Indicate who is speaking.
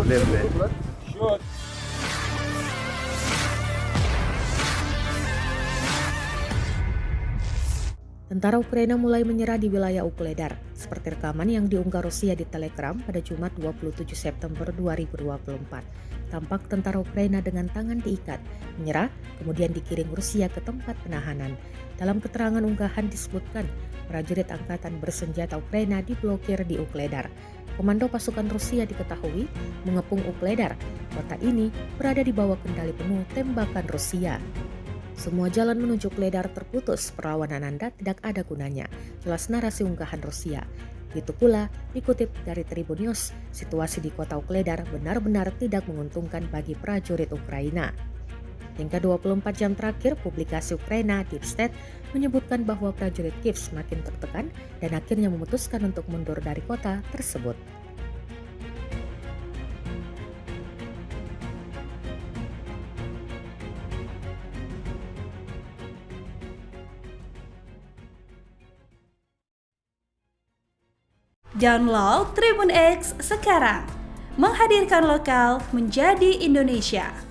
Speaker 1: problem there.
Speaker 2: Tentara Ukraina mulai menyerah di wilayah Ukledar, seperti rekaman yang diunggah Rusia di Telegram pada Jumat 27 September 2024. Tampak tentara Ukraina dengan tangan diikat, menyerah, kemudian dikirim Rusia ke tempat penahanan. Dalam keterangan unggahan disebutkan, prajurit angkatan bersenjata Ukraina diblokir di Ukledar. Komando pasukan Rusia diketahui mengepung Ukledar. Kota ini berada di bawah kendali penuh tembakan Rusia. Semua jalan menuju Ukledar terputus, perlawanan Anda tidak ada gunanya, jelas narasi unggahan Rusia. Itu pula, dikutip dari Tribun News, situasi di kota Ukledar benar-benar tidak menguntungkan bagi prajurit Ukraina. Hingga 24 jam terakhir, publikasi Ukraina Deep State menyebutkan bahwa prajurit Kiev semakin tertekan dan akhirnya memutuskan untuk mundur dari kota tersebut.
Speaker 3: Download Tribun X sekarang, menghadirkan lokal menjadi Indonesia.